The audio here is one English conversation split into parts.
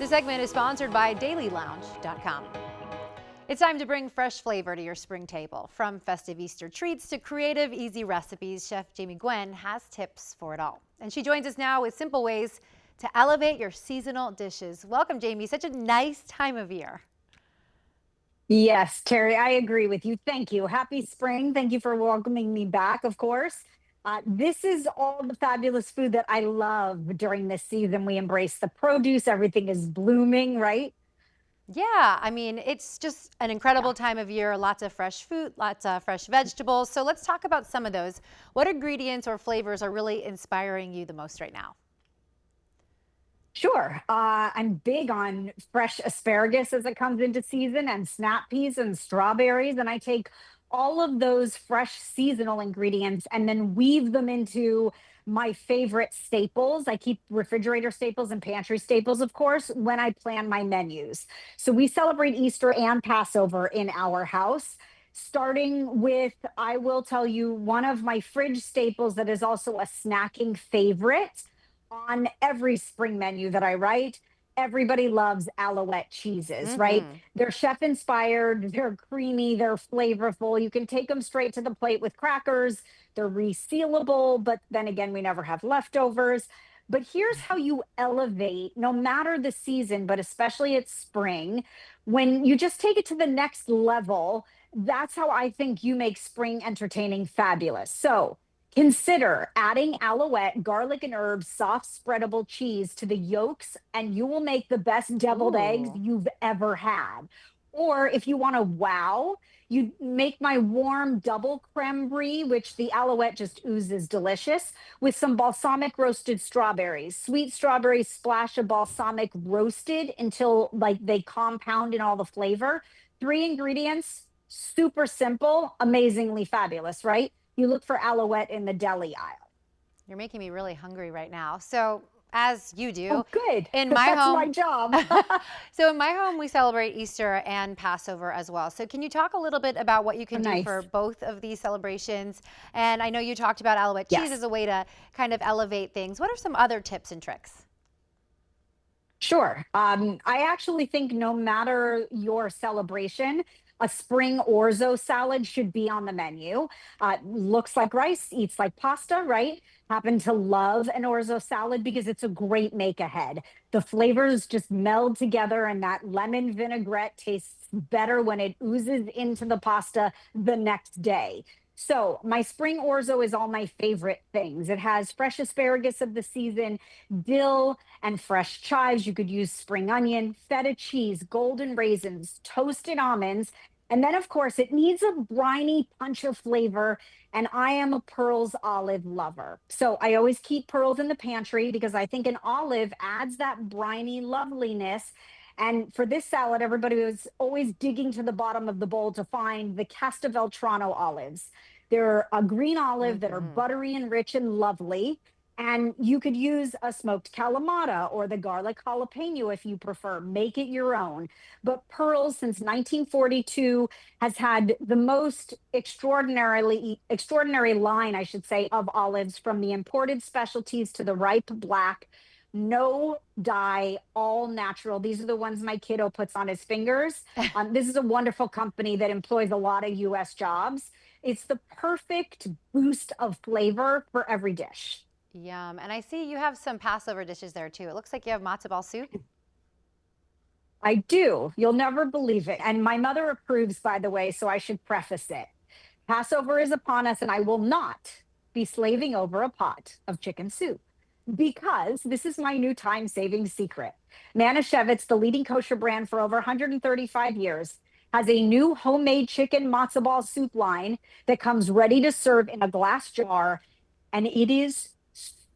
This segment is sponsored by DailyLounge.com. It's time to bring fresh flavor to your spring table. From festive Easter treats to creative, easy recipes, Chef Jamie Gwen has tips for it all. And she joins us now with simple ways to elevate your seasonal dishes. Welcome, Jamie. Such a nice time of year. Yes, Terry, I agree with you. Thank you. Happy spring. Thank you for welcoming me back, of course. This is all the fabulous food that I love during this season. We embrace the produce, everything is blooming, right? Yeah, I mean, it's just an incredible Yeah. time of year. Lots of fresh fruit, lots of fresh vegetables. So let's talk about some of those. What ingredients or flavors are really inspiring you the most right now? Sure. I'm big on fresh asparagus as it comes into season and snap peas and strawberries. And I take all of those fresh seasonal ingredients and then weave them into my favorite staples. I keep refrigerator staples and pantry staples, of course, when I plan my menus. So we celebrate Easter and Passover in our house. Starting with, I will tell you, one of my fridge staples that is also a snacking favorite on every spring menu that I write. Everybody loves Alouette cheeses, right? Mm-hmm. They're chef inspired, they're creamy, they're flavorful. You can take them straight to the plate with crackers. They're resealable, but then again, we never have leftovers. But here's how you elevate, no matter the season, but especially it's spring, when you just take it to the next level. That's how I think you make spring entertaining fabulous. So, consider adding Alouette, garlic and herbs, soft spreadable cheese to the yolks, and you will make the best deviled eggs Ooh. you've ever had. Or if you want to wow, you make my warm double creme brie, which the Alouette just oozes delicious, with some balsamic roasted strawberries. Sweet strawberries, splash of balsamic roasted until like they compound in all the flavor. Three ingredients, super simple, amazingly fabulous, right? You look for Alouette in the deli aisle. You're making me really hungry right now. So, as you do, Oh, good. in my That's my home, job. so in my home, we celebrate Easter and Passover as well. So, can you talk a little bit about what you Oh, can do for nice. both of these celebrations? And I know you talked about Alouette cheese as Yes. a way to kind of elevate things. What are some other tips and tricks? Sure. I actually think no matter your celebration, a spring orzo salad should be on the menu. Looks like rice, eats like pasta, right? Happen to love an orzo salad because it's a great make ahead. The flavors just meld together, and that lemon vinaigrette tastes better when it oozes into the pasta the next day. So, my spring orzo is all my favorite things. It has fresh asparagus of the season, dill, and fresh chives. You could use spring onion, feta cheese, golden raisins, toasted almonds. And then, of course, it needs a briny punch of flavor. And I am a Pearls olive lover. So I always keep pearls in the pantry because I think an olive adds that briny loveliness. And for this salad, everybody was always digging to the bottom of the bowl to find the Castelvetrano olives. They're a green olive that are Mm-hmm. buttery and rich and lovely. And you could use a smoked Kalamata or the garlic jalapeno if you prefer. Make it your own. But Pearl, since 1942, has had the most extraordinary line, I should say, of olives, from the imported specialties to the ripe black. No dye, all natural. These are the ones my kiddo puts on his fingers. This is a wonderful company that employs a lot of US jobs. It's the perfect boost of flavor for every dish. Yum. And I see you have some Passover dishes there too. It looks like you have matzo ball soup. I do. You'll never believe it. And my mother approves, by the way, so I should preface it. Passover is upon us, and I will not be slaving over a pot of chicken soup because this is my new time saving secret. Manischewitz, the leading kosher brand for over 135 years, has a new homemade chicken matzo ball soup line that comes ready to serve in a glass jar, and it is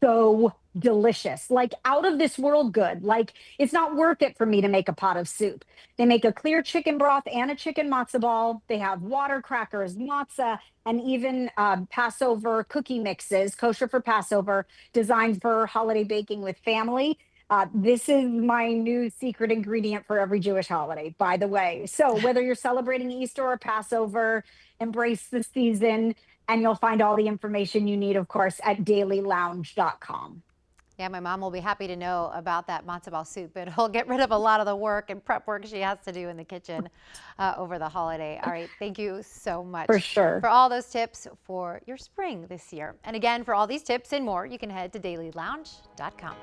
so delicious, like out of this world good. Like it's not worth it for me to make a pot of soup. They make a clear chicken broth and a chicken matzo ball. They have water crackers, matzah, and even Passover cookie mixes, kosher for Passover, designed for holiday baking with family. This is my new secret ingredient for every Jewish holiday, by the way. So, whether you're celebrating Easter or Passover, embrace the season, and you'll find all the information you need, of course, at dailylounge.com. Yeah, my mom will be happy to know about that matzo ball soup. It'll get rid of a lot of the work and prep work she has to do in the kitchen over the holiday. All right, thank you so For much sure. for all those tips for your spring this year. And again, for all these tips and more, you can head to dailylounge.com.